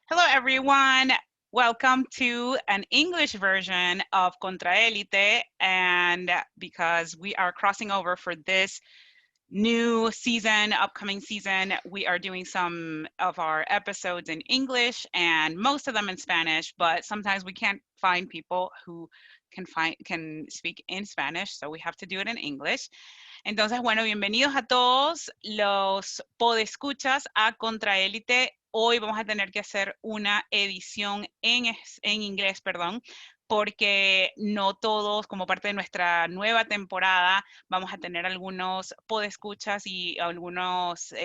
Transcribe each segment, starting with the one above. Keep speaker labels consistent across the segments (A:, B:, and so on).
A: Hello, everyone. Welcome to an English version of Contraelite. And because we are crossing over for this new season, upcoming season, we are doing some of our episodes in English and most of them in Spanish, but sometimes we can't find people who can speak in Spanish, so we have to do it in English. Entonces, bueno, bienvenidos a todos los podescuchas a Contraélite. Hoy vamos a tener que hacer una edición en inglés, perdón, porque no todos, como parte de nuestra nueva temporada, vamos a tener algunos podescuchas y algunos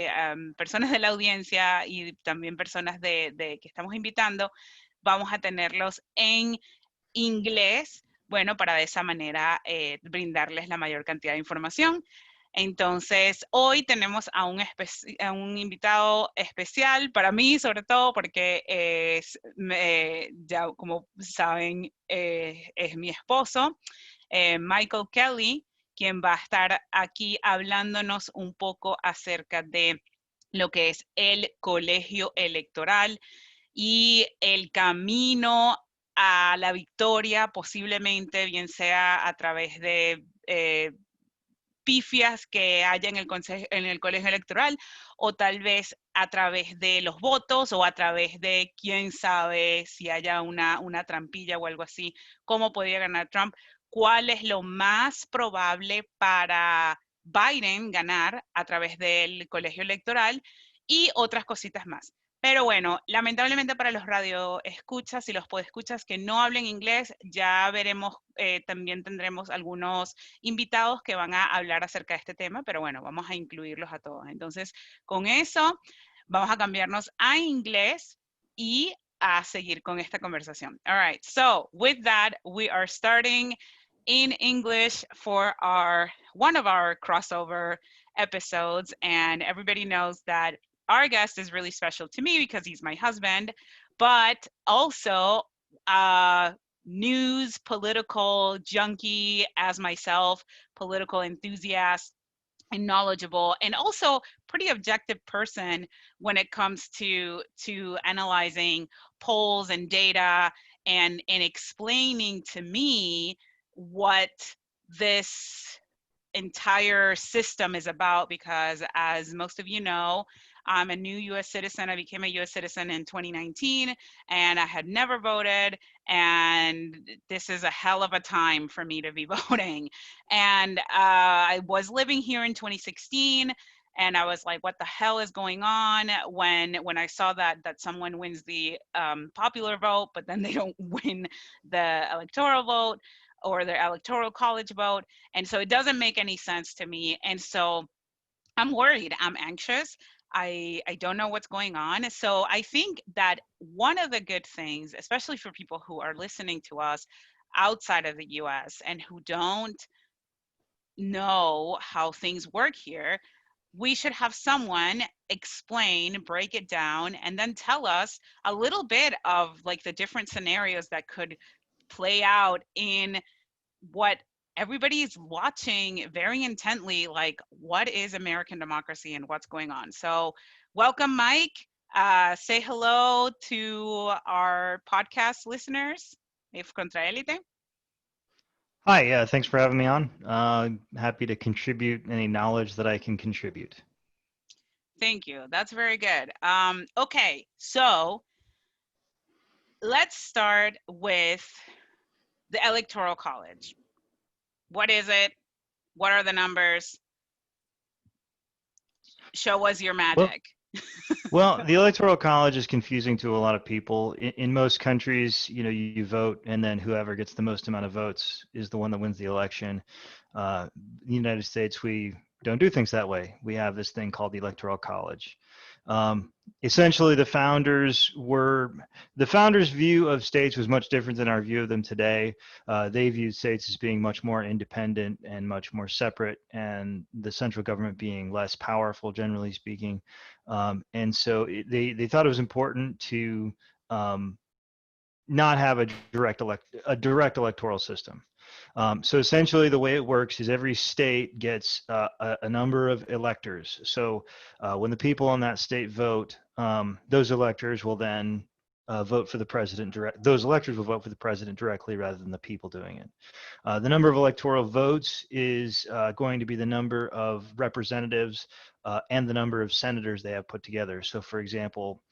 A: personas de la audiencia y también personas de que estamos invitando, vamos a tenerlos en inglés, bueno, para de esa manera brindarles la mayor cantidad de información. Entonces, hoy tenemos a un invitado especial para mí, sobre todo porque ya como saben, es mi esposo, Michael Kelly, quien va a estar aquí hablándonos un poco acerca de lo que es el colegio electoral y el camino a la victoria, posiblemente, bien sea a través de pifias que haya en el colegio electoral, o tal vez a través de los votos, o a través de quién sabe si haya una trampilla o algo así, cómo podría ganar Trump, cuál es lo más probable para Biden ganar a través del colegio electoral y otras cositas más. Pero bueno, lamentablemente para los radioescuchas y los podescuchas que no hablen inglés, ya veremos, también tendremos algunos invitados que van a hablar acerca de este tema, pero bueno, vamos a incluirlos a todos. Entonces, con eso, vamos a cambiarnos a inglés y a seguir con esta conversación. All right, so with that, we are starting in English for one of our crossover episodes, and everybody knows that our guest is really special to me because he's my husband, but also news, political junkie as myself, political enthusiast, and knowledgeable, and also pretty objective person when it comes to analyzing polls and data and explaining to me what this entire system is about, because as most of you know, I'm a new US citizen. I became a US citizen in 2019 and I had never voted, and this is a hell of a time for me to be voting. And I was living here in 2016 and I was like, what the hell is going on, when I saw that someone wins the popular vote, but then they don't win the electoral vote or their electoral college vote. And so it doesn't make any sense to me. And so I'm worried, I'm anxious. I don't know what's going on. So I think that one of the good things, especially for people who are listening to us outside of the US and who don't know how things work here, we should have someone explain, break it down, and then tell us a little bit of like the different scenarios that could play out in what everybody is watching very intently, like what is American democracy and what's going on. So welcome, Mike. Say hello to our podcast listeners, if Contraelite.
B: Hi, yeah, thanks for having me on. Happy to contribute any knowledge that I can contribute.
A: Thank you. That's very good. Okay, so let's start with the Electoral College. What is it? What are the numbers? Show us your
B: Well,
A: magic.
B: well, the Electoral College is confusing to a lot of people. In most countries, you vote, and then whoever gets the most amount of votes is the one that wins the election. In the United States, we don't do things that way. We have this thing called the Electoral College. Essentially, the founders' view of states was much different than our view of them today. They viewed states as being much more independent and much more separate, and the central government being less powerful, generally speaking. And so they thought it was important to not have a direct electoral system. So essentially, the way it works is every state gets a number of electors. So when the people in that state vote, those electors will then vote for the president direct. Those electors will vote for the president directly rather than the people doing it. The number of electoral votes is going to be the number of representatives and the number of senators they have put together. So, for example,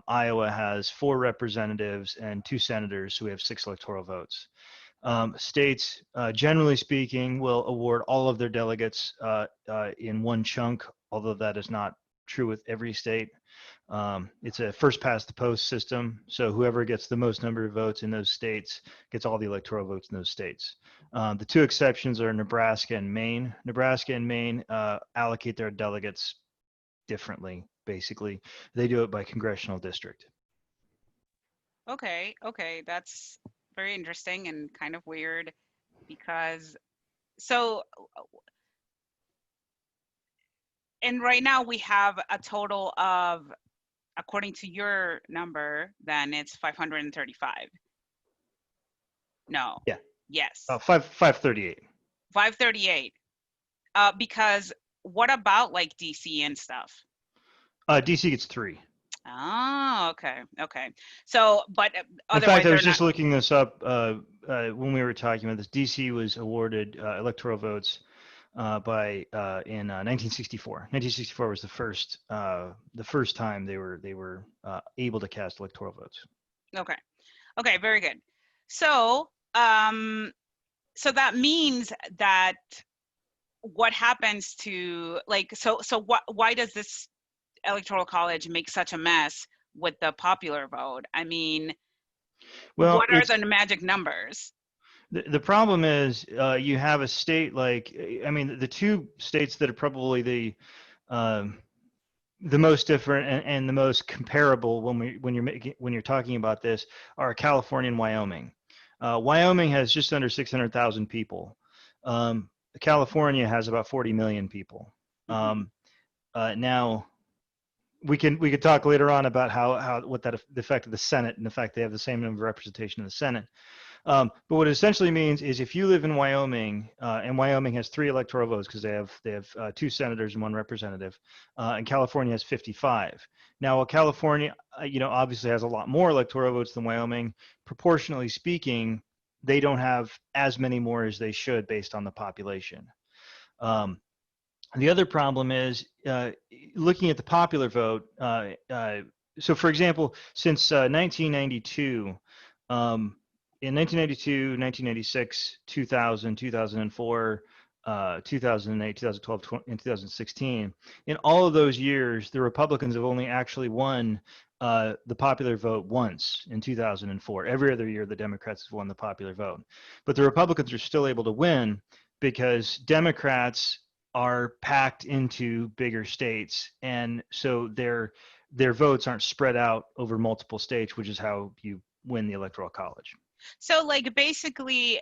B: Iowa has 4 representatives and 2 senators, so we have 6 electoral votes. States, generally speaking, will award all of their delegates in one chunk, although that is not true with every state. It's a first past the post system, so whoever gets the most number of votes in those states gets all the electoral votes in those states. The 2 exceptions are Nebraska and Maine. Nebraska and Maine allocate their delegates differently, basically. They do it by congressional district.
A: Okay, okay, that's very interesting and kind of weird because so and right now we have a total of, according to your number, then it's 535. No.
B: Yeah.
A: Yes.
B: 538.
A: 538. Because what about like DC and stuff?
B: DC gets 3.
A: Oh, okay, okay. So, but
B: In
A: otherwise
B: fact, I
A: they're
B: was
A: not.
B: just looking this up when we were talking about this. DC was awarded electoral votes in 1964. 1964 was the first time they were able to cast electoral votes.
A: Okay, okay, very good. So, so that means that what happens to like why does this electoral college make such a mess with the popular vote? I mean,
B: Well,
A: what are the magic numbers?
B: the problem is you have a state like, I mean, the 2 states that are probably the most different and the most comparable when you're talking about this are California and Wyoming. Wyoming has just under 600,000 people. California has about 40 million people. Now we could talk later on about what the effect of the Senate and the fact they have the same number of representation in the Senate. But what it essentially means is if you live in Wyoming, and Wyoming has 3 electoral votes because they have 2 senators and 1 representative, and California has 55. Now, while California, obviously has a lot more electoral votes than Wyoming, proportionally speaking, they don't have as many more as they should based on the population. The other problem is looking at the popular vote. So, for example, since 1992. In 1992, 1996, 2000, 2004, 2008, 2012, and 2016, in all of those years, the Republicans have only actually won the popular vote once in 2004. Every other year, the Democrats have won the popular vote. But the Republicans are still able to win because Democrats are packed into bigger states, and so their votes aren't spread out over multiple states, which is how you win the Electoral College.
A: So, like, basically,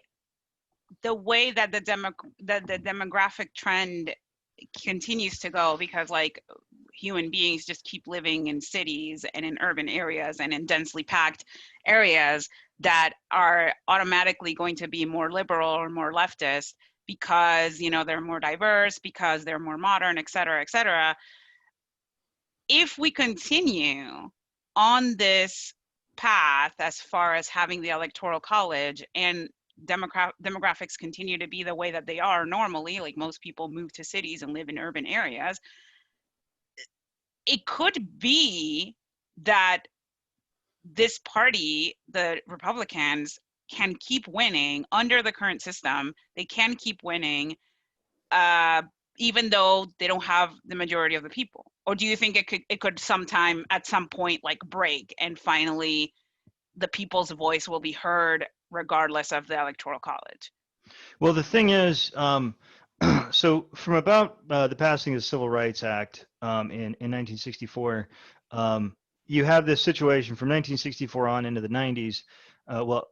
A: the way that the demographic trend continues to go, because like human beings just keep living in cities and in urban areas and in densely packed areas that are automatically going to be more liberal or more leftist because they're more diverse, because they're more modern, et cetera, et cetera. If we continue on this path as far as having the electoral college and demographics continue to be the way that they are normally, like most people move to cities and live in urban areas, it could be that this party, the Republicans, can keep winning under the current system. They can keep winning even though they don't have the majority of the people. Or do you think it could sometime at some point like break and finally the people's voice will be heard regardless of the electoral college?
B: Well, the thing is, so from about the passing of the Civil Rights Act in 1964, you have this situation from 1964 on into the 90s,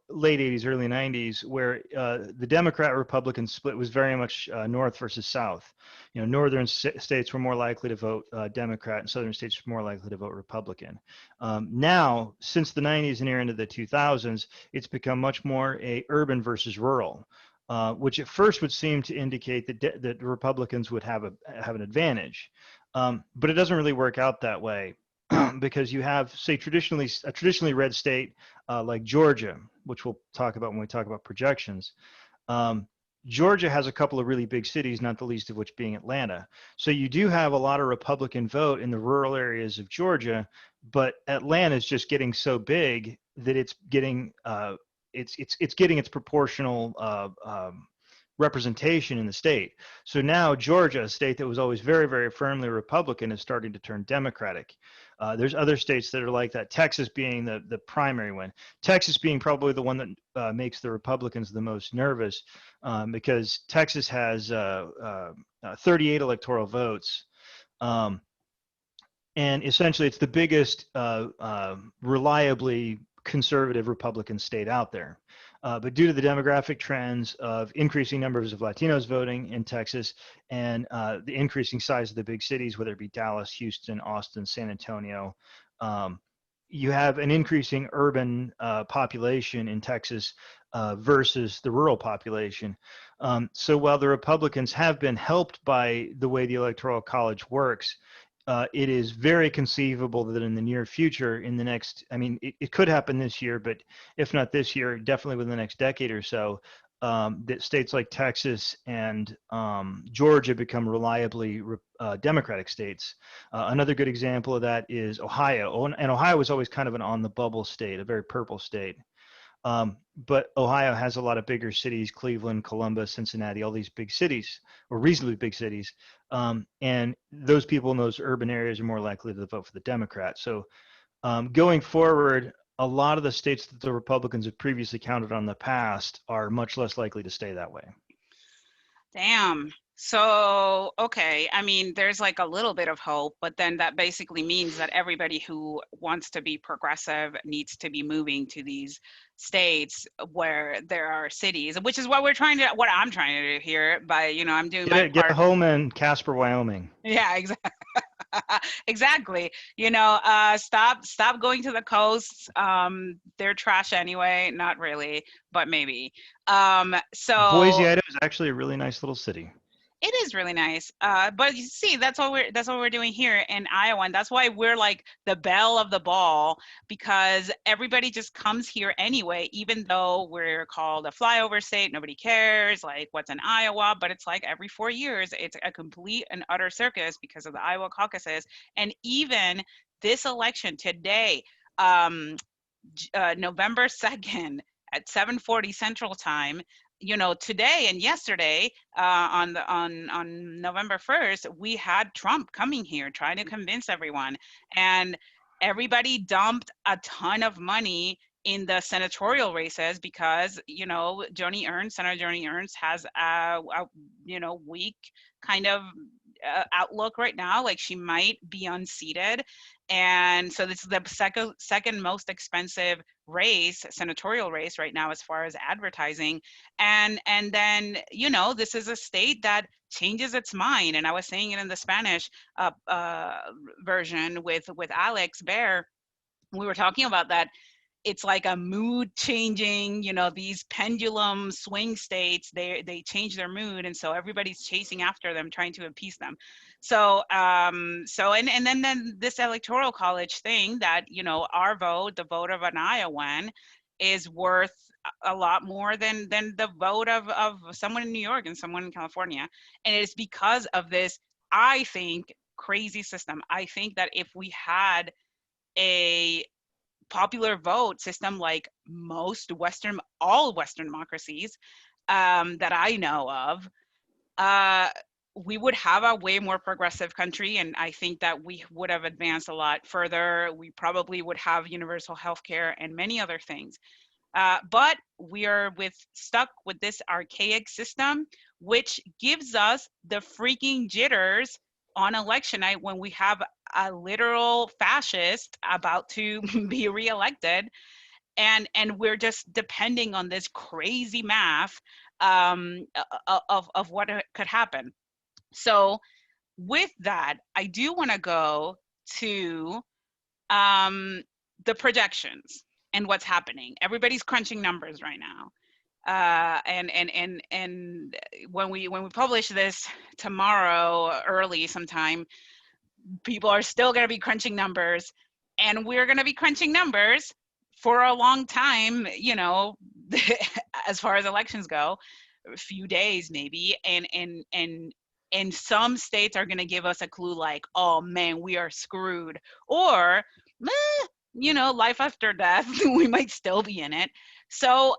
B: late 80s, early 90s, where the Democrat-Republican split was very much North versus South. Northern states were more likely to vote Democrat, and Southern states were more likely to vote Republican. Now, since the 90s and into the 2000s, it's become much more a urban versus rural. Which at first would seem to indicate that that Republicans would have an advantage, but it doesn't really work out that way. because you have, say, a traditionally red state like Georgia, which we'll talk about when we talk about projections. Um, Georgia has a couple of really big cities, not the least of which being Atlanta. So you do have a lot of Republican vote in the rural areas of Georgia, but Atlanta is just getting so big that it's getting it's getting its proportional representation in the state. So now Georgia, a state that was always very, very firmly Republican, is starting to turn Democratic. There's other states that are like that. Texas being the primary one. Texas being probably the one that makes the Republicans the most nervous, because Texas has 38 electoral votes. And essentially, it's the biggest reliably conservative Republican state out there. But due to the demographic trends of increasing numbers of Latinos voting in Texas and the increasing size of the big cities, whether it be Dallas, Houston, Austin, San Antonio, you have an increasing urban population in Texas versus the rural population. So while the Republicans have been helped by the way the Electoral College works, it is very conceivable that in the near future, in the next, I mean, it could happen this year, but if not this year, definitely within the next decade or so, that states like Texas and Georgia become reliably Democratic states. Another good example of that is Ohio. And Ohio was always kind of an on the bubble state, a very purple state. But Ohio has a lot of bigger cities, Cleveland, Columbus, Cincinnati, all these big cities, or reasonably big cities. And those people in those urban areas are more likely to vote for the Democrat. So going forward, a lot of the states that the Republicans have previously counted on in the past are much less likely to stay that way.
A: Damn. So, okay. I mean, there's like a little bit of hope, but then that basically means that everybody who wants to be progressive needs to be moving to these states where there are cities, which is what I'm trying to do here by, I'm doing my
B: Get a
A: part.
B: home in Casper, Wyoming.
A: Yeah, exactly. Exactly. Stop going to the coasts. They're trash anyway. Not really, but maybe. So
B: Boise, Idaho is actually a really nice little city.
A: it is really nice. But you see, that's what we're doing here in Iowa, and that's why we're like the belle of the ball, because everybody just comes here anyway, even though we're called a flyover state. Nobody cares, like, what's in Iowa, but it's like every 4 years, it's a complete and utter circus because of the Iowa caucuses. And even this election today, November 2nd at 7:40 Central Time, today and yesterday, on November 1st, we had Trump coming here trying to convince everyone, and everybody dumped a ton of money in the senatorial races because Senator Joni Ernst has a weak kind of outlook right now, like she might be unseated. And so this is the second most expensive senatorial race right now as far as advertising. And then this is a state that changes its mind. And I was saying it in the Spanish version with Alex Bear. We were talking about that. It's like a mood changing, these pendulum swing states, they change their mood, and so everybody's chasing after them, trying to appease them. So and then this electoral college thing that, our vote, the vote of an Iowan, is worth a lot more than the vote of someone in New York and someone in California. And it's because of this, I think, crazy system. I think that if we had a popular vote system like all Western democracies that I know of, we would have a way more progressive country, and I think that we would have advanced a lot further. We probably would have universal health care and many other things. But we are stuck with this archaic system, which gives us the freaking jitters on election night when we have a literal fascist about to be reelected, and we're just depending on this crazy math of what could happen. So with that, I do want to go to the projections and what's happening. Everybody's crunching numbers right now. And when we publish this tomorrow early sometime, people are still going to be crunching numbers. and we're going to be crunching numbers for a long time, as far as elections go, a few days maybe, and some states are going to give us a clue like, oh man, we are screwed, or life after death, we might still be in it. So,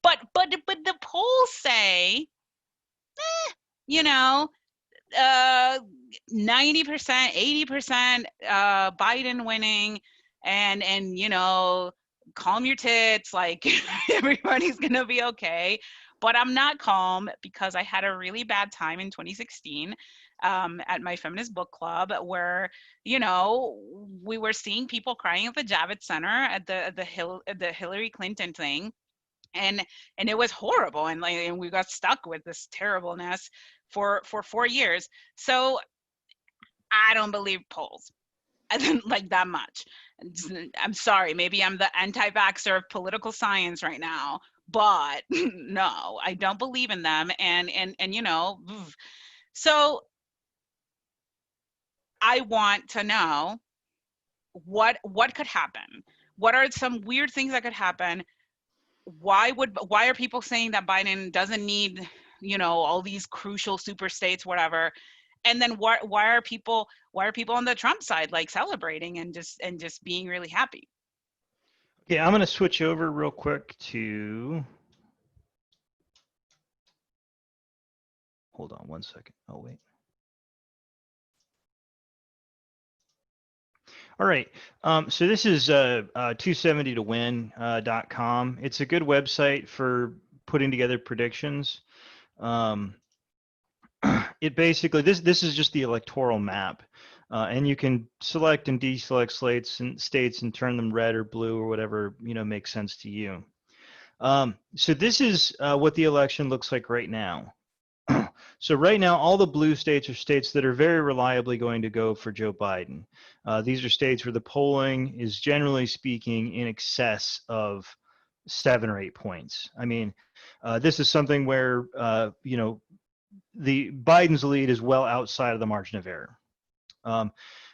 A: but the polls say, you know, 90%, 80%, Biden winning, and calm your tits, like everybody's gonna be okay. But I'm not calm because I had a really bad time in 2016 at my feminist book club, where we were seeing people crying at the Javits Center at the Hillary Clinton thing, and it was horrible, and we got stuck with this terribleness for 4 years. So I don't believe polls. I didn't like that much. I'm sorry, maybe I'm the anti-vaxxer of political science right now, but no, I don't believe in them. And so I want to know what could happen. What are some weird things that could happen? Why are people saying that Biden doesn't need, all these crucial super states, whatever? And then why are people on the Trump side like celebrating and just being really happy?
B: Okay, I'm going to switch over real quick to, hold on one second. Oh, wait. All right. So this is 270towin.com. It's a good website for putting together predictions. It basically, this is just the electoral map. And you can select and deselect states and turn them red or blue or whatever, makes sense to you. So this is what the election looks like right now. So right now, all the blue states are states that are very reliably going to go for Joe Biden. These are states where the polling is, generally speaking, in excess of 7 or 8 points. I mean, this is something where, the Biden's lead is well outside of the margin of error.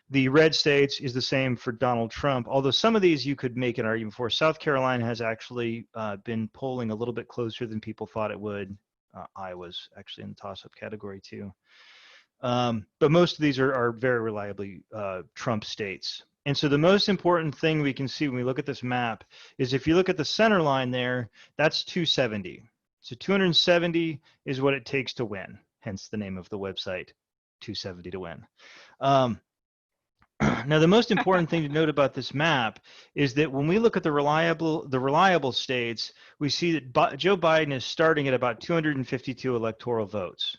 B: The red states is the same for Donald Trump, although some of these you could make an argument for. South Carolina has actually been polling a little bit closer than people thought it would. Iowa's actually in the toss-up category too. But most of these are very reliably Trump states. And so the most important thing we can see when we look at this map is, if you look at the center line there, that's 270. So 270 is what it takes to win, hence the name of the website, 270 to win. Now, the most important thing to note about this map is that when we look at the reliable states, we see that Joe Biden is starting at about 252 electoral votes.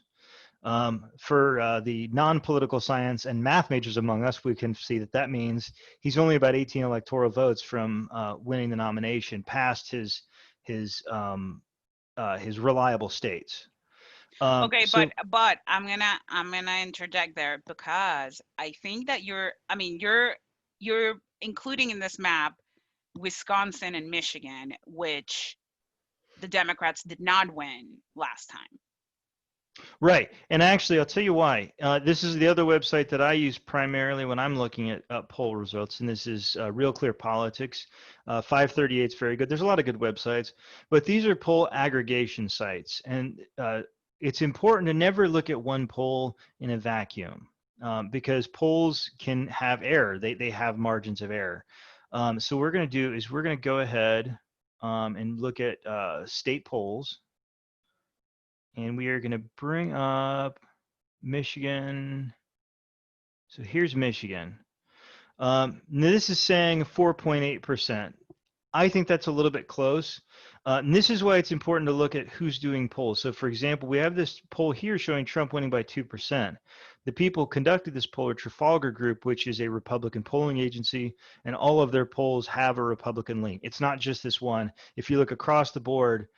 B: For the non-political science and math majors among us, we can see that means he's only about 18 electoral votes from winning the nomination, past his reliable states.
A: Okay, but I'm gonna interject there, because I think that you're including in this map Wisconsin and Michigan, which the Democrats did not win last time.
B: Right. And actually, I'll tell you why. This is the other website that I use primarily when I'm looking at poll results, and this is Real Clear Politics. 538 is very good. There's a lot of good websites, but these are poll aggregation sites. And it's important to never look at one poll in a vacuum, because polls can have error. They have margins of error. So what we're going to do is we're going to go ahead and look at state polls. And we are going to bring up Michigan. So here's Michigan. This is saying 4.8%. I think that's a little bit close. And this is why it's important to look at who's doing polls. So for example, we have this poll here showing Trump winning by 2%. The people who conducted this poll are Trafalgar Group, which is a Republican polling agency, and all of their polls have a Republican lean. It's not just this one. If you look across the board,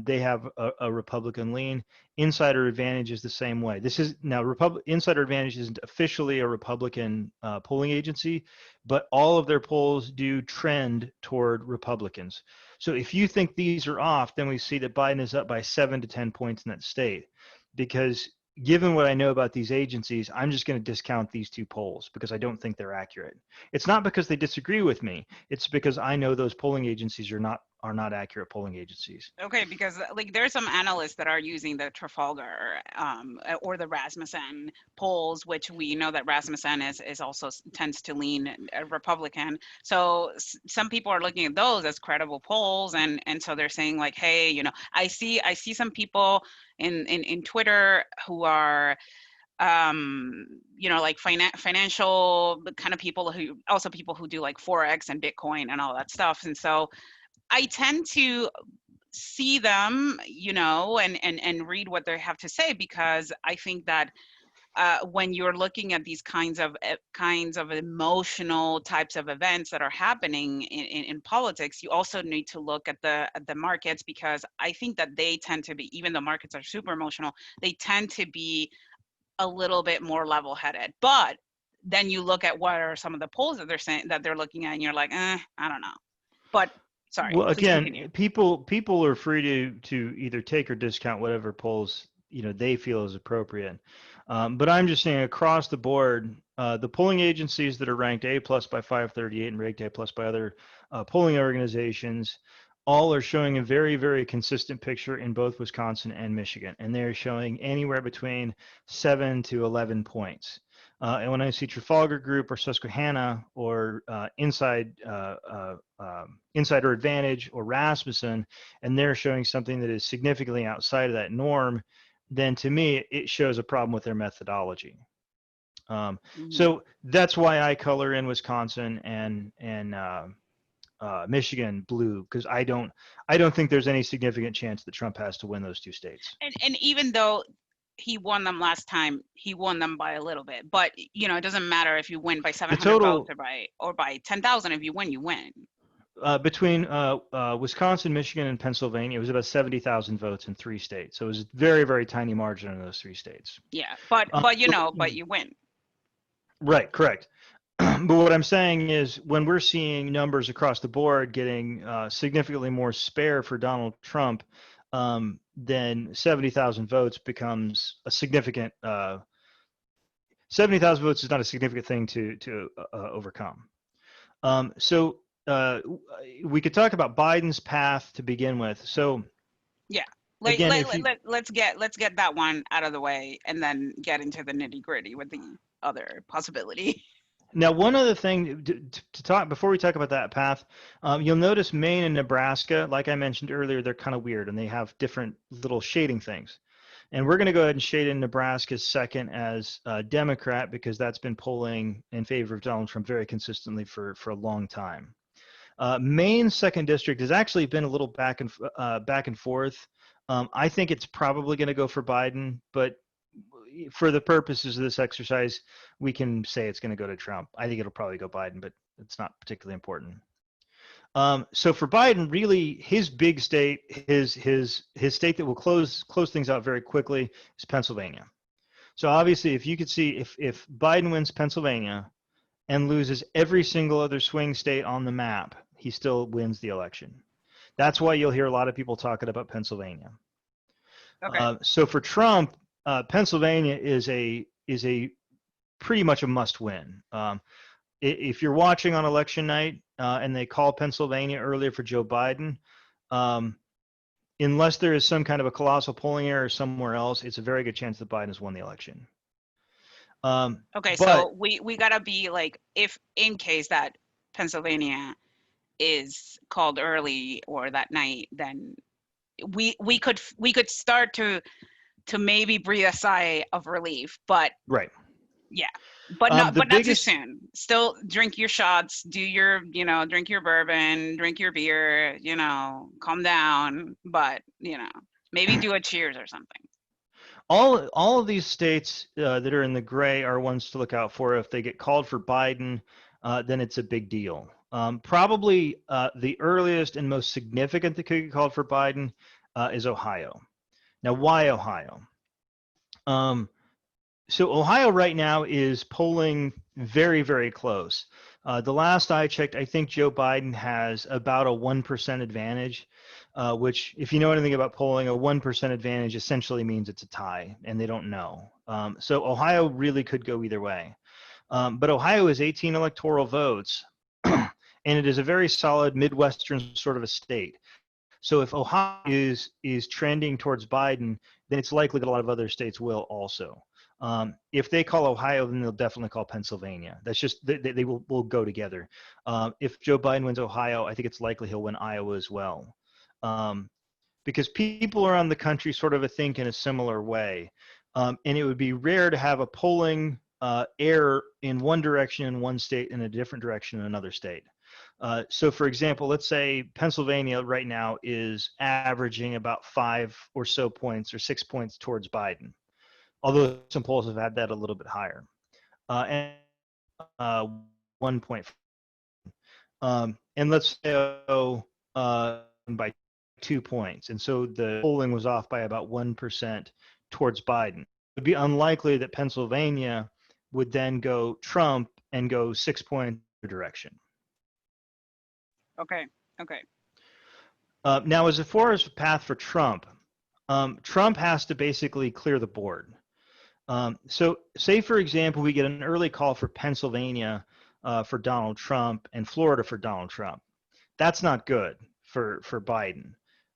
B: they have a Republican lean. Insider Advantage is the same way. This is now Insider Advantage isn't officially a Republican polling agency, but all of their polls do trend toward Republicans. So if you think these are off, then we see that Biden is up by 7 to 10 points in that state, because given what I know about these agencies, I'm just going to discount these two polls because I don't think they're accurate. It's not because they disagree with me. It's because I know those polling agencies are not accurate polling agencies.
A: Okay, because like there's some analysts that are using the Trafalgar or the Rasmussen polls, which we know that Rasmussen is also tends to lean Republican. So some people are looking at those as credible polls, and so they're saying like, hey, I see some people in Twitter who are like financial kind of people who also people who do like forex and Bitcoin and all that stuff, and so I tend to see them, and read what they have to say, because I think that when you're looking at these kinds of emotional types of events that are happening in politics, you also need to look at the markets, because I think that they tend to be, even though markets are super emotional, they tend to be a little bit more level-headed. But then you look at what are some of the polls that they're saying that they're looking at, and you're like, I don't know. But sorry,
B: Well,
A: please continue.
B: again, people are free to either take or discount whatever polls they feel is appropriate. But I'm just saying across the board, the polling agencies that are ranked A plus by 538 and ranked A plus by other polling organizations, all are showing a very, very consistent picture in both Wisconsin and Michigan, and they're showing anywhere between 7 to 11 points. And when I see Trafalgar Group or Susquehanna or Insider Advantage or Rasmussen, and they're showing something that is significantly outside of that norm, then to me it shows a problem with their methodology. So that's why I color in Wisconsin and Michigan blue, because I don't think there's any significant chance that Trump has to win those two states.
A: And even though he won them last time, he won them by a little bit. But it doesn't matter if you win by 700 votes or by 10,000. If you win, you win.
B: Between Wisconsin, Michigan, and Pennsylvania, it was about 70,000 votes in 3 states. So it was a very, very tiny margin in those 3 states.
A: Yeah, but you win.
B: Right, correct. But what I'm saying is when we're seeing numbers across the board getting significantly more spare for Donald Trump, then 70,000 votes becomes a significant 70,000 votes is not a significant thing to overcome. So we could talk about Biden's path to begin with. So
A: yeah, let's get that one out of the way and then get into the nitty gritty with the other possibility.
B: Now, one other thing to talk before we talk about that path, you'll notice Maine and Nebraska, like I mentioned earlier, they're kind of weird and they have different little shading things. And we're going to go ahead and shade in Nebraska's second as Democrat because that's been polling in favor of Donald Trump very consistently for a long time. Maine's second district has actually been a little back and forth. I think it's probably going to go for Biden, but for the purposes of this exercise, we can say it's going to go to Trump. I think it'll probably go Biden, but it's not particularly important. So for Biden, really, his big state, his state that will close things out very quickly is Pennsylvania. So obviously, if you could see if Biden wins Pennsylvania and loses every single other swing state on the map, he still wins the election. That's why you'll hear a lot of people talking about Pennsylvania. Okay. So for Trump, Pennsylvania is a pretty much a must win. If you're watching on election night and they call Pennsylvania earlier for Joe Biden, unless there is some kind of a colossal polling error somewhere else, it's a very good chance that Biden has won the election.
A: Okay, so we gotta be like, if in case that Pennsylvania is called early or that night, then we could start to maybe breathe a sigh of relief, but
B: right.
A: Yeah, but not too soon. Still drink your shots, do your, drink your bourbon, drink your beer, calm down, but, maybe do a cheers or something.
B: All of these states that are in the gray are ones to look out for. If they get called for Biden, then it's a big deal. Probably the earliest and most significant that could get called for Biden is Ohio. Now, why Ohio? So Ohio right now is polling very, very close. The last I checked, I think Joe Biden has about a 1% advantage, which, if you know anything about polling, a 1% advantage essentially means it's a tie, and they don't know. So Ohio really could go either way. But Ohio is 18 electoral votes, and it is a very solid Midwestern sort of a state. So if Ohio is trending towards Biden, then it's likely that a lot of other states will also. If they call Ohio, then they'll definitely call Pennsylvania. That's just they will go together. If Joe Biden wins Ohio, I think it's likely he'll win Iowa as well, because people around the country sort of think in a similar way, and it would be rare to have a polling error in one direction in one state and a different direction in another state. So for example, let's say Pennsylvania right now is averaging about 5 or so points or 6 points towards Biden, although some polls have had that a little bit higher. And 1 point. And let's say by 2 points. And so the polling was off by about 1% towards Biden. It would be unlikely that Pennsylvania would then go Trump and go 6 points in the direction.
A: Okay. Okay.
B: Now, as far as the path for Trump, Trump has to basically clear the board. So say, for example, we get an early call for Pennsylvania for Donald Trump and Florida for Donald Trump. That's not good for Biden.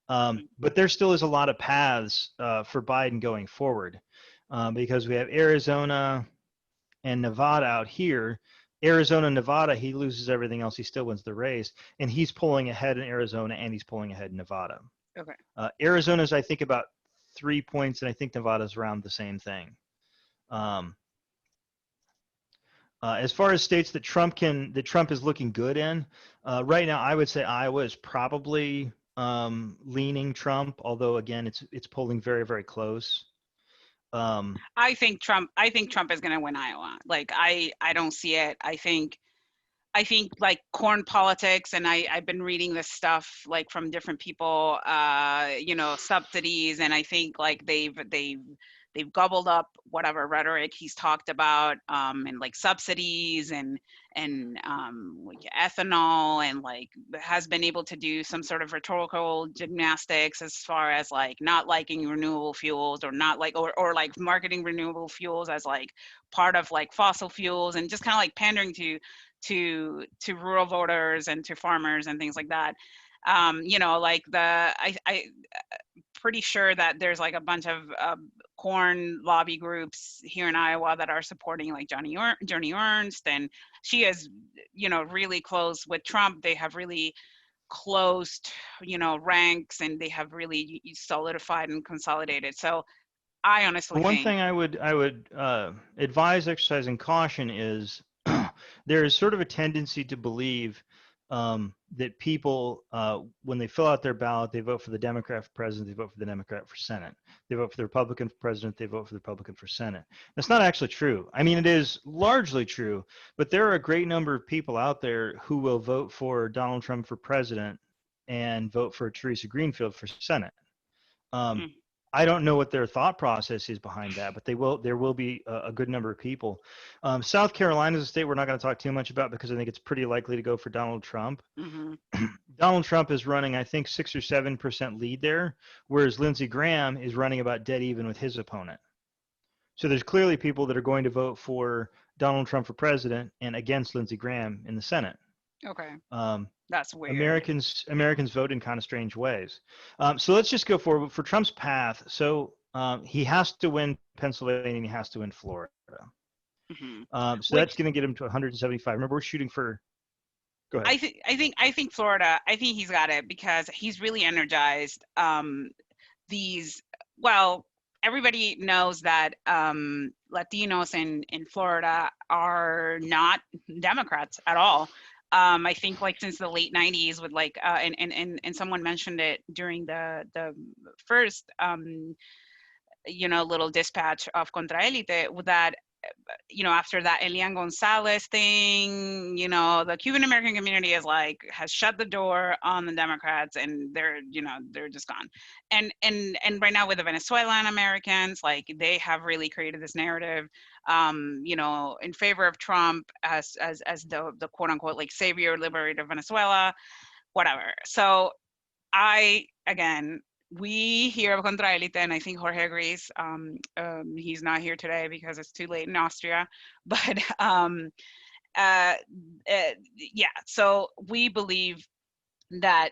B: But there still is a lot of paths for Biden going forward, because we have Arizona and Nevada out here. Arizona, Nevada, he loses everything else. He still wins the race, and he's pulling ahead in Arizona and he's pulling ahead in Nevada.
A: Okay.
B: Arizona's, I think, about 3 points, and I think Nevada's around the same thing. As far as states that Trump is looking good in, right now, I would say Iowa is probably leaning Trump, although again, it's polling very, very close.
A: I think Trump is going to win Iowa. Like I don't see it. I think like corn politics, and I've been reading this stuff like from different people, subsidies, and I think like they've gobbled up whatever rhetoric he's talked about, and like subsidies and like ethanol, and like has been able to do some sort of rhetorical gymnastics as far as like not liking renewable fuels, or not like or like marketing renewable fuels as like part of like fossil fuels, and just kind of like pandering to rural voters and to farmers and things like that. Like I pretty sure that there's like a bunch of corn lobby groups here in Iowa that are supporting like Joni Ernst, and she is, really close with Trump. They have really closed, ranks, and they have really solidified and consolidated. So I honestly
B: One
A: think.
B: thing I would advise exercising caution is there is sort of a tendency to believe that people, when they fill out their ballot, they vote for the Democrat for president, they vote for the Democrat for Senate. They vote for the Republican for president, they vote for the Republican for Senate. That's not actually true. I mean, it is largely true, but there are a great number of people out there who will vote for Donald Trump for president and vote for Teresa Greenfield for Senate. I don't know what their thought process is behind that, but there will be a good number of people. South Carolina is a state we're not going to talk too much about because I think it's pretty likely to go for Donald Trump.
A: Mm-hmm.
B: Donald Trump is running, I think, 6 or 7% lead there, whereas Lindsey Graham is running about dead even with his opponent. So there's clearly people that are going to vote for Donald Trump for president and against Lindsey Graham in the Senate.
A: Okay. That's weird.
B: Americans vote in kind of strange ways. So let's just go for Trump's path. So he has to win Pennsylvania and he has to win Florida.
A: Mm-hmm.
B: So that's going to get him to 175. Remember, we're shooting for. Go ahead.
A: I think Florida. I think he's got it because he's really energized. Everybody knows that Latinos in Florida are not Democrats at all. I think like since the late 90s with like and someone mentioned it during the first little dispatch of Contraelite, that after that Elian Gonzalez thing, the Cuban American community has shut the door on the Democrats, and they're just gone. And right now with the Venezuelan Americans, like, they have really created this narrative, in favor of Trump as the quote unquote like savior, liberator of Venezuela, whatever. So again, we here of Contraelite, and I think Jorge agrees. He's not here today because it's too late in Austria, but uh, yeah. So we believe that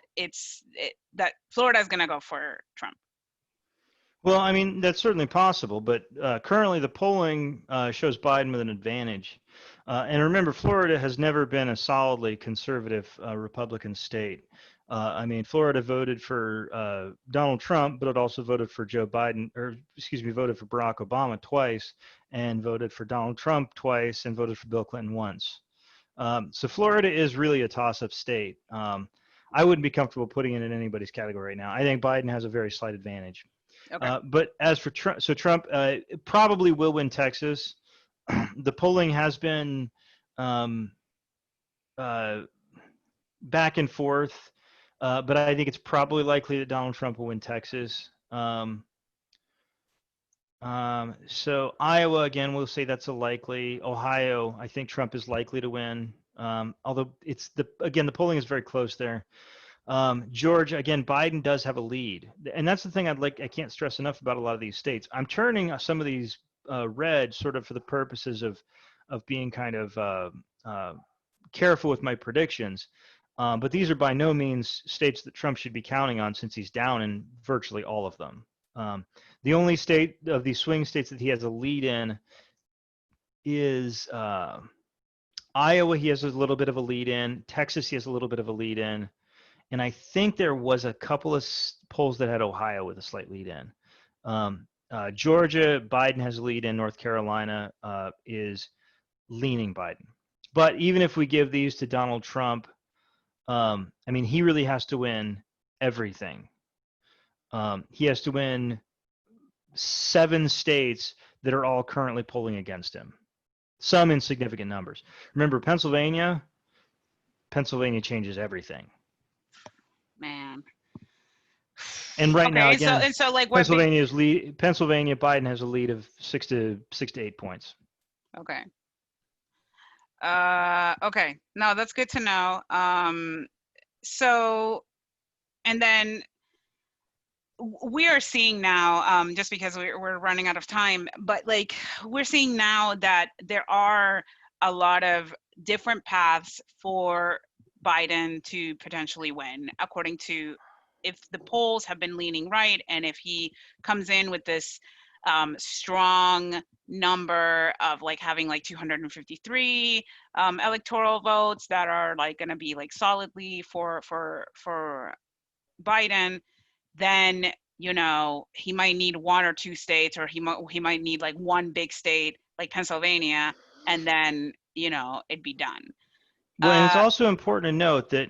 A: that Florida is going to go for Trump.
B: Well, I mean, that's certainly possible, but currently the polling shows Biden with an advantage. And remember, Florida has never been a solidly conservative Republican state. I mean, Florida voted for Donald Trump, but it also voted for Joe Biden, or excuse me, voted for Barack Obama twice, and voted for Donald Trump twice, and voted for Bill Clinton once. So Florida is really a toss-up state. I wouldn't be comfortable putting it in anybody's category right now. I think Biden has a very slight advantage.
A: Okay.
B: But as for Trump, so Trump probably will win Texas. The polling has been back and forth, but I think it's probably likely that Donald Trump will win Texas. So Iowa, again, we'll say that's a likely. Ohio, I think Trump is likely to win. Although the polling is very close there. Georgia, again, Biden does have a lead. And that's the thing I can't stress enough about a lot of these states. I'm turning some of these red sort of for the purposes of being kind of careful with my predictions. But these are by no means states that Trump should be counting on, since he's down in virtually all of them. The only state of these swing states that he has a lead in is Iowa. He has a little bit of a lead in. Texas, he has a little bit of a lead in. And I think there was a couple of polls that had Ohio with a slight lead in. Georgia, Biden has a lead in. North Carolina is leaning Biden. But even if we give these to Donald Trump, I mean, he really has to win everything. He has to win 7 states that are all currently polling against him, some in significant numbers. Remember, Pennsylvania changes everything.
A: Man.
B: And right now,
A: Okay,
B: again,
A: so like
B: Pennsylvania, Biden has a lead of 6 to 8 points.
A: Okay. Okay. No, that's good to know. So, and then we are seeing now, just because we're running out of time, but like, we're seeing now that there are a lot of different paths for Biden to potentially win, according to if the polls have been leaning right, and if he comes in with this strong number of like having like 253 electoral votes that are like going to be like solidly for Biden, then he might need 1 or 2 states, or he might need like 1 big state like Pennsylvania, and then it'd be done.
B: Well, and it's also important to note that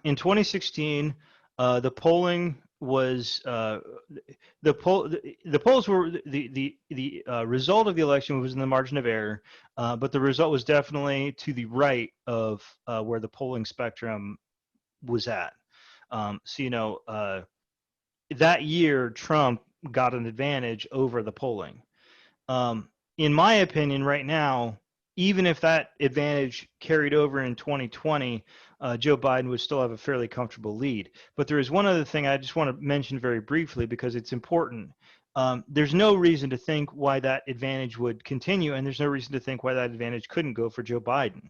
B: in 2016, the polling was the polls were the result of the election was in the margin of error, but the result was definitely to the right of where the polling spectrum was at. So that year Trump got an advantage over the polling. In my opinion, right now, even if that advantage carried over in 2020, Joe Biden would still have a fairly comfortable lead. But there is one other thing I just want to mention very briefly, because it's important. There's no reason to think why that advantage would continue, and there's no reason to think why that advantage couldn't go for Joe Biden.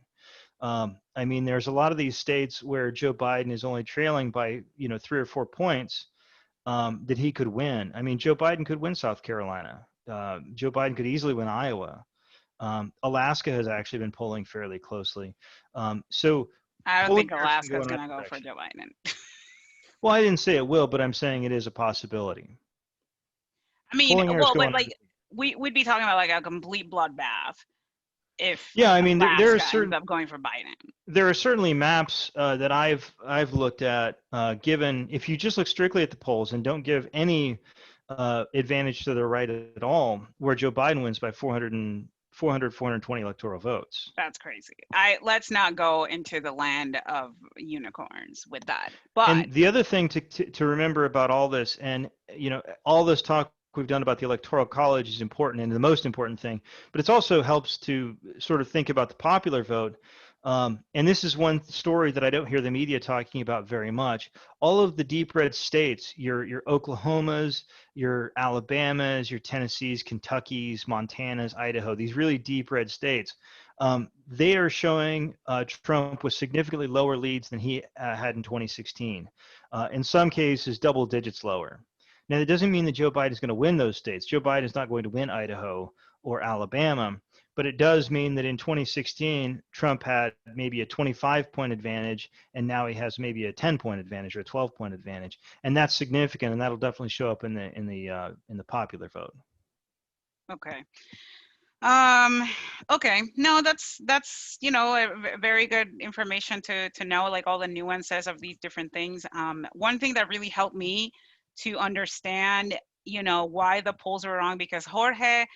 B: I mean, there's a lot of these states where Joe Biden is only trailing by 3 or 4 points that he could win. I mean, Joe Biden could win South Carolina. Joe Biden could easily win Iowa. Alaska has actually been polling fairly closely. So
A: I don't think Alaska is going to go for Joe Biden.
B: Well, I didn't say it will, but I'm saying it is a possibility.
A: I mean, well, but like we'd be talking about like a complete bloodbath if Alaska ends up going for Biden.
B: There are certainly maps that I've looked at, given if you just look strictly at the polls and don't give any advantage to the right at all, where Joe Biden wins by 400 400, 420 electoral votes.
A: That's crazy. Let's not go into the land of unicorns with that. But
B: And the other thing to remember about all this, and all this talk we've done about the electoral college is important and the most important thing, but it also helps to sort of think about the popular vote. And this is one story that I don't hear the media talking about very much. All of the deep red states, your Oklahomas, your Alabamas, your Tennessees, Kentuckys, Montanas, Idaho, these really deep red states, they are showing Trump with significantly lower leads than he had in 2016. In some cases, double digits lower. Now, that doesn't mean that Joe Biden is going to win those states. Joe Biden is not going to win Idaho or Alabama, but it does mean that in 2016, Trump had maybe a 25-point advantage, and now he has maybe a 10-point advantage or a 12-point advantage, and that's significant, and that'll definitely show up in the popular vote.
A: okay. Okay. No, that's very good information to know, like all the nuances of these different things. One thing that really helped me to understand, why the polls were wrong, because Jorge,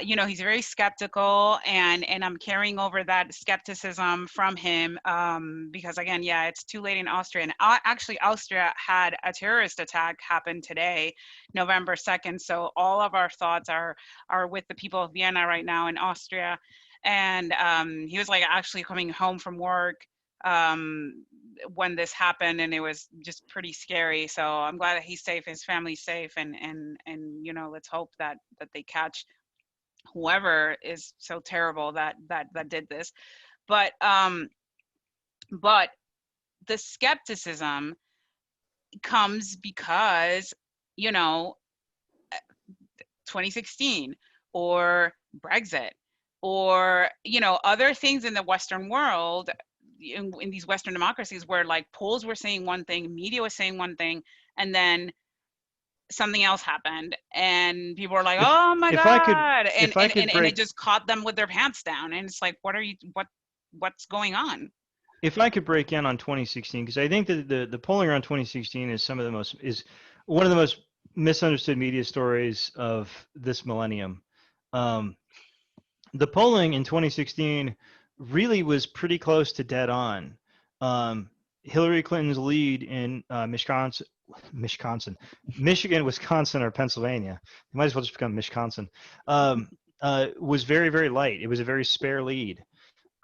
A: he's very skeptical, and I'm carrying over that skepticism from him, because again, yeah, it's too late in Austria. And actually, Austria had a terrorist attack happen today, November 2nd. So all of our thoughts are with the people of Vienna right now in Austria. And he was like actually coming home from work when this happened, and it was just pretty scary. So I'm glad that he's safe, his family's safe, and let's hope that they catch whoever is so terrible that did this. But but the skepticism comes because 2016 or Brexit or other things in the Western world, in these Western democracies, where like polls were saying one thing, media was saying one thing, and then something else happened and people were like, oh my
B: If I could,
A: god, and
B: if I could
A: and it
B: break
A: just caught them with their pants down, and it's like, what's going on?
B: if I could break in on 2016, because I think that the polling around 2016 is one of the most misunderstood media stories of this millennium. Um, the polling in 2016 really was pretty close to dead on. Hillary Clinton's lead in Michigan, Wisconsin, or Pennsylvania, you might as well just become Wisconsin, was very, very light. It was a very spare lead.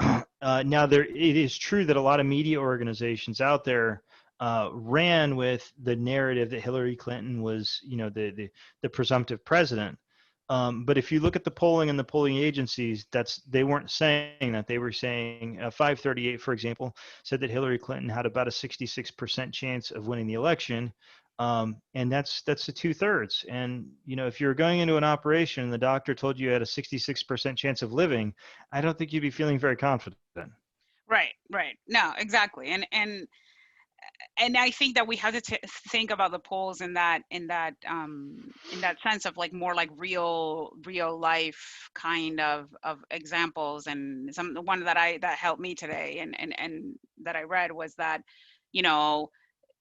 B: Now, it is true that a lot of media organizations out there ran with the narrative that Hillary Clinton was, the presumptive president. But if you look at the polling and the polling agencies, they weren't saying that. They were saying 538, for example, said that Hillary Clinton had about a 66% chance of winning the election. And that's the 2/3. And, if you're going into an operation and the doctor told you had a 66% chance of living, I don't think you'd be feeling very confident.
A: Right, no, exactly. And I think that we have to think about the polls in that sense of like more like real life kind of examples. And the one that helped me today and that I read was that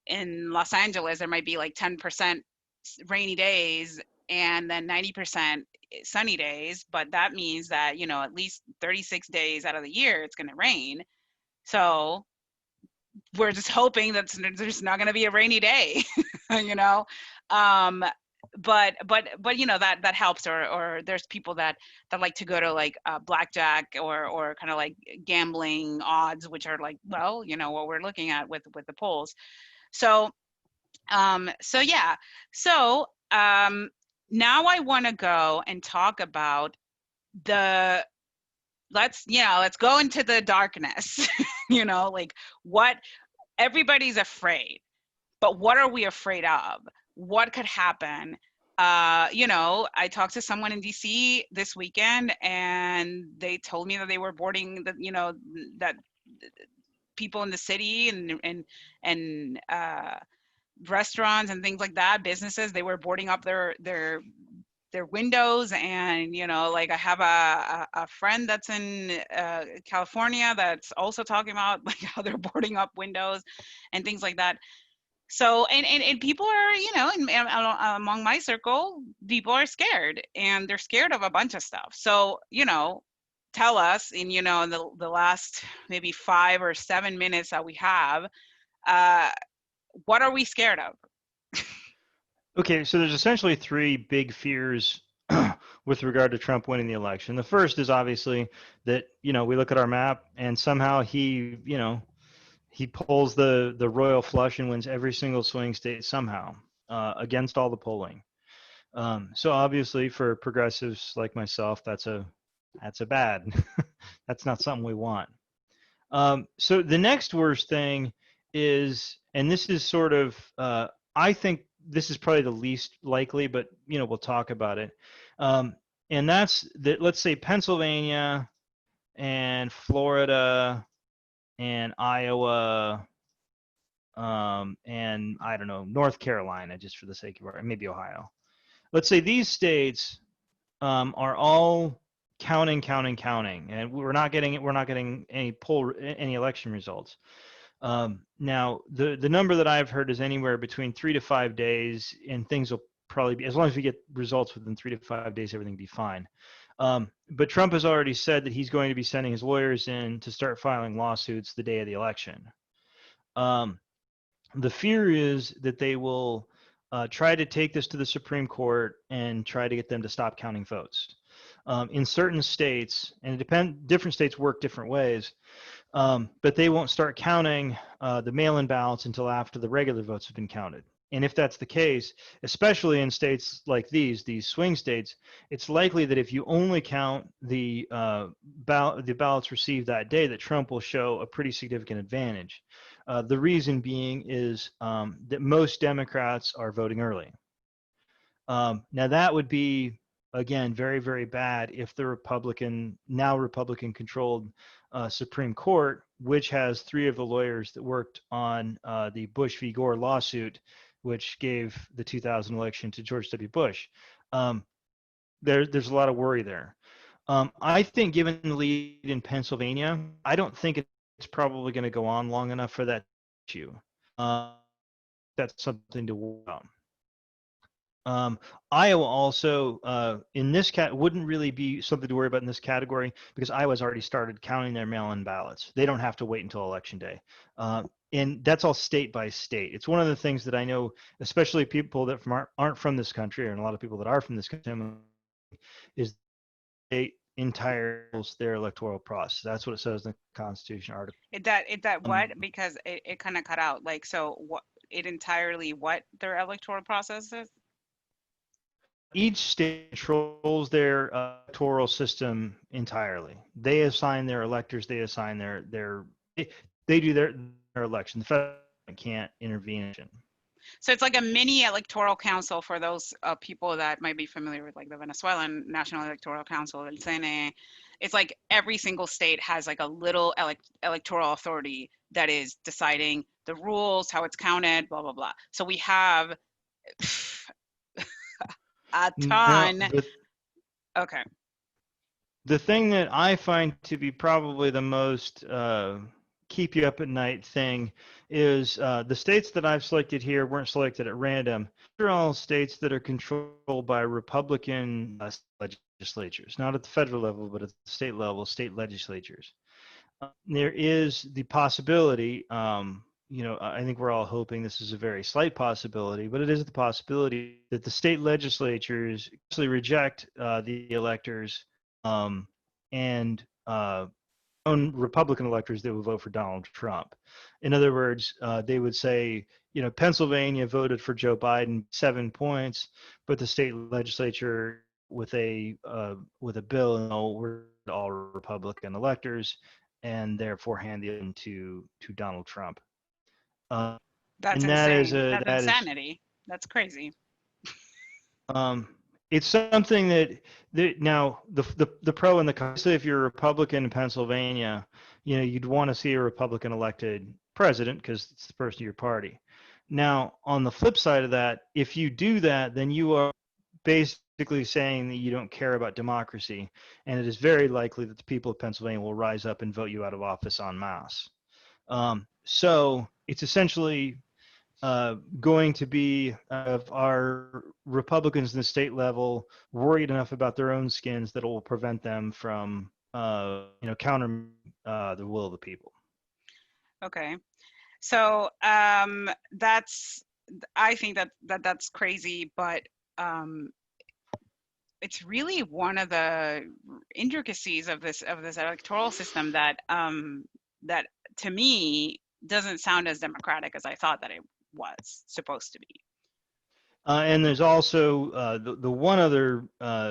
A: in Los Angeles there might be like 10% rainy days and then 90% sunny days, but that means that at least 36 days out of the year it's going to rain. So we're just hoping that there's not going to be a rainy day, um but that helps. Or there's people that like to go to like blackjack or kind of like gambling odds, which are like, well, what we're looking at with the polls. So yeah. So now I want to go and talk about the let's go into the darkness. Like, what everybody's afraid, but what are we afraid of? What could happen? I talked to someone in DC this weekend, and they told me that they were boarding that people in the city and restaurants and things like that, businesses, they were boarding up their windows. And like, I have a friend that's in California that's also talking about like how they're boarding up windows and things like that. So and people are, among my circle, people are scared, and they're scared of a bunch of stuff. So, tell us in, the last maybe 5 or 7 minutes that we have, uh, what are we scared of?
B: Okay, so there's essentially three big fears with regard to Trump winning the election. The first is obviously that, we look at our map and somehow he pulls the royal flush and wins every single swing state somehow, against all the polling. So obviously for progressives like myself, that's a bad. That's not something we want. So the next worst thing is, and this is sort of, I think this is probably the least likely, but we'll talk about it. And that's that. Let's say Pennsylvania and Florida and Iowa, and I don't know, North Carolina, just for the sake of it, maybe Ohio. Let's say these states are all counting, and we're not getting any election results. Now, the number that I've heard is anywhere between 3 to 5 days, and things will probably be, as long as we get results within 3 to 5 days, everything will be fine. But Trump has already said that he's going to be sending his lawyers in to start filing lawsuits the day of the election. The fear is that they will try to take this to the Supreme Court and try to get them to stop counting votes. In certain states, and different states work different ways, but they won't start counting the mail-in ballots until after the regular votes have been counted. And if that's the case, especially in states like these swing states, it's likely that if you only count the ballots received that day, that Trump will show a pretty significant advantage. The reason being is that most Democrats are voting early. Now that would be, again, very, very bad if the now Republican-controlled Supreme Court, which has three of the lawyers that worked on the Bush v. Gore lawsuit, which gave the 2000 election to George W. Bush. There's a lot of worry there. I think given the lead in Pennsylvania, I don't think it's probably going to go on long enough for that issue. That's something to worry about. Iowa also in this wouldn't really be something to worry about in this category because Iowa's already started counting their mail-in ballots. They don't have to wait until election day. And that's all state by state. It's one of the things that I know, especially people that aren't from this country, and a lot of people that are from this country, is they entire their electoral process. That's what it says in the Constitution article.
A: It what? Because it kind of cut out. Like, so what? It entirely what their electoral process is?
B: Each state controls their electoral system entirely. They assign their electors. They assign they do their election. The federal government can't intervene.
A: So it's like a mini electoral council for those people that might be familiar with like the Venezuelan National Electoral Council, El CNE. It's like every single state has like a little electoral authority that is deciding the rules, how it's counted, blah, blah, blah. So we have a ton.
B: No,
A: Okay.
B: the thing that I find to be probably the most keep you up at night thing is the states that I've selected here weren't selected at random. They're all states that are controlled by Republican legislatures, not at the federal level, but at the state level, state legislatures. There is the possibility, I think we're all hoping this is a very slight possibility, but it is the possibility that the state legislatures actually reject the electors and own Republican electors that would vote for Donald Trump. In other words, they would say, Pennsylvania voted for Joe Biden 7 points, but the state legislature with a bill, we're all Republican electors, and therefore hand it to Donald Trump.
A: That's
B: And that is
A: insane. That's insanity. That's crazy.
B: It's something that now the pro and the con. So if you're a Republican in Pennsylvania, you'd want to see a Republican elected president because it's the person of your party. Now, on the flip side of that, if you do that, then you are basically saying that you don't care about democracy, and it is very likely that the people of Pennsylvania will rise up and vote you out of office en masse. So it's essentially going to be of our Republicans in the state level worried enough about their own skins that it will prevent them from, counter the will of the people.
A: Okay. So that's, I think that's crazy, but um, it's really one of the intricacies of this electoral system that that to me doesn't sound as democratic as I thought that it was supposed to be.
B: And there's also the one other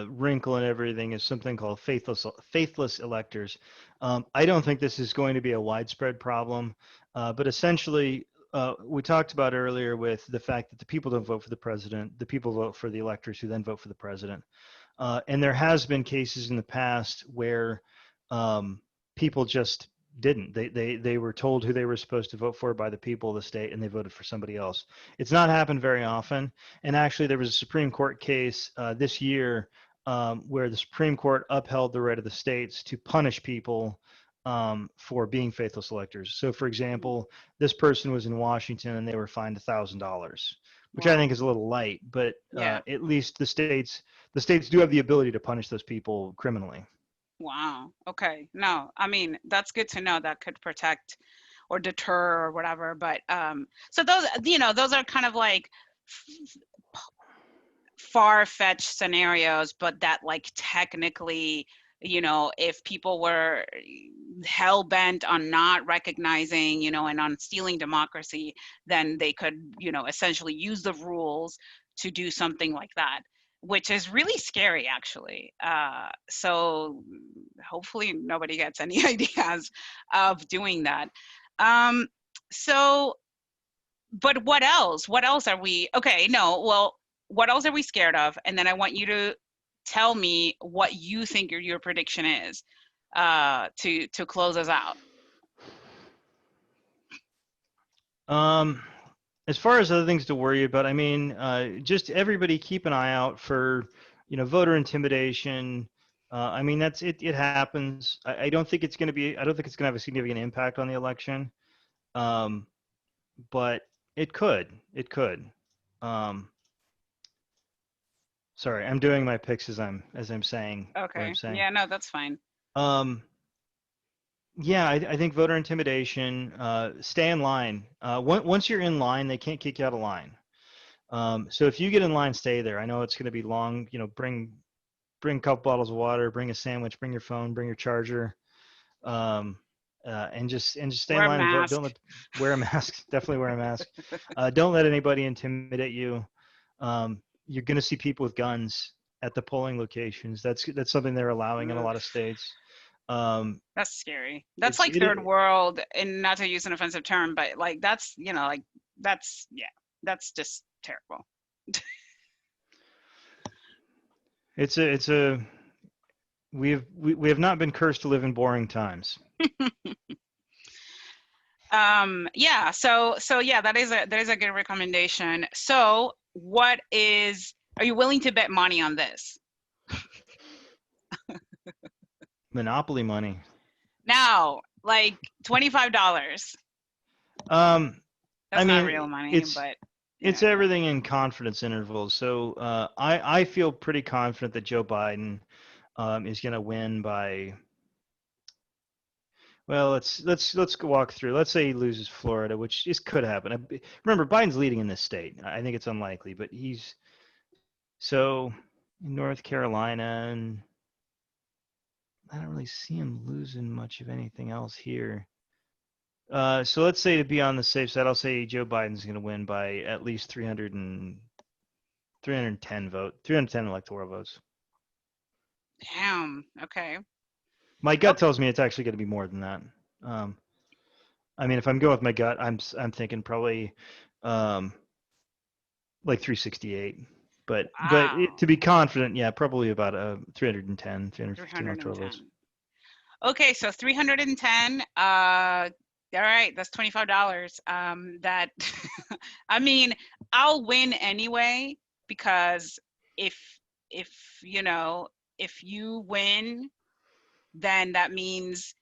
B: wrinkle in everything is something called faithless electors. I don't think this is going to be a widespread problem, but essentially, we talked about earlier with the fact that the people don't vote for the president, the people vote for the electors who then vote for the president. And there has been cases in the past where people just didn't. They were told who they were supposed to vote for by the people of the state, and they voted for somebody else. It's not happened very often. And actually, there was a Supreme Court case this year where the Supreme Court upheld the right of the states to punish people for being faithless electors. So, for example, this person was in Washington and they were fined $1,000, which I
A: Wow.
B: think is a little light, but
A: Yeah.
B: at least the states do have the ability to punish those people criminally.
A: Wow. Okay. No, I mean, that's good to know that could protect or deter or whatever. But so those, those are kind of like far-fetched scenarios, but that like technically, if people were hell-bent on not recognizing, and on stealing democracy, then they could, essentially use the rules to do something like that, which is really scary, actually. So hopefully nobody gets any ideas of doing that. Um, so but what else? What else are we? Okay, no, well, what else are we scared of? And then I want you to tell me what you think your prediction is to close us out.
B: Um, as far as other things to worry about, I mean, just everybody keep an eye out for, voter intimidation. I mean, that's it. It happens. I don't think it's going to be. I don't think it's going to have a significant impact on the election. Um, but it could. It could. Um, sorry, I'm doing my picks as I'm saying what I'm
A: Okay.
B: saying.
A: Yeah, no, that's fine.
B: Um, yeah, I think voter intimidation. Stay in line. Once you're in line, they can't kick you out of line. So if you get in line, stay there. I know it's going to be long. Bring a couple bottles of water, bring a sandwich, bring your phone, bring your charger, um, and just stay in
A: Wear a
B: line and vote. Don't
A: mask.
B: wear a mask. Definitely wear a mask. Don't let anybody intimidate you. You're going to see people with guns at the polling locations. That's something they're allowing in a
A: Ugh,
B: lot of states. Um,
A: that's scary. That's
B: it's
A: like
B: it,
A: third
B: it
A: world, and not to use an offensive term, but like that's, like that's, yeah, that's just terrible.
B: it's a we have not been cursed to live in boring times.
A: Yeah, so yeah, that is a good recommendation. So what is, are you willing to bet money on this?
B: Monopoly money.
A: Now, like $25.
B: Um, I
A: That's not real
B: mean,
A: money,
B: it's
A: but
B: it's
A: yeah.
B: everything in confidence intervals. So I feel pretty confident that Joe Biden is going to win by. Well, let's go walk through. Let's say he loses Florida, which is could happen. Remember, Biden's leading in this state. I think it's unlikely, but he's so North Carolina, and I don't really see him losing much of anything else here. So let's say to be on the safe side, I'll say Joe Biden's going to win by at least 310 electoral votes.
A: Damn. Okay.
B: My
A: Oh,
B: gut tells me it's actually going to be more than that. Um, I mean, if I'm going with my gut, I'm thinking probably um, like 368. But
A: wow.
B: to be confident, yeah, probably about 310, 315 electoral votes.
A: 310. Okay, so 310. All right, that's $25. That I mean, I'll win anyway because if if if you win, then that means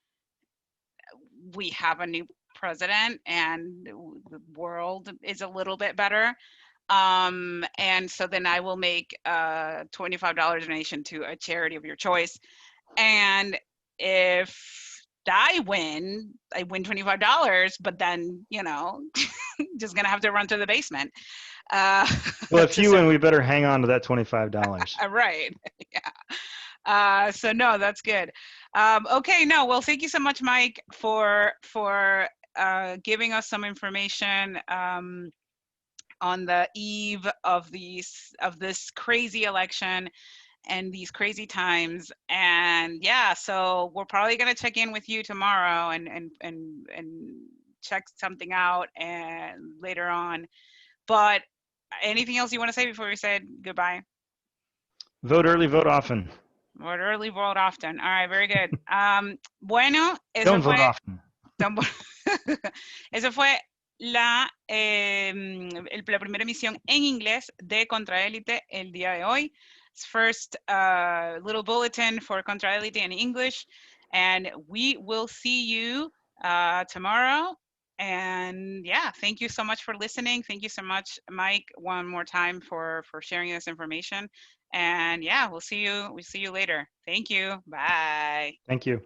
A: we have a new president and the world is a little bit better. And so then I will make a $25 donation to a charity of your choice. And if I win $25, but then, just gonna have to run to the basement. Uh,
B: Well, if
A: to
B: you
A: send,
B: win, we better hang on to that $25.
A: right. Yeah. So no, that's good. Okay, no, well, thank you so much, Mike, for giving us some information on the eve of this crazy election and these crazy times. And yeah, so we're probably gonna check in with you tomorrow and check something out and later on. But anything else you want to say before we said goodbye?
B: Vote early, vote often.
A: Vote early, vote often. All right, very good. Bueno,
B: Don't vote often.
A: eso fue la primera emisión en inglés de Contraelite el día de hoy. First little bulletin for Contraelite in English. And we will see you tomorrow. And yeah, thank you so much for listening. Thank you so much, Mike, one more time for sharing this information. And yeah, we'll see you later. Thank you. Bye.
B: Thank you.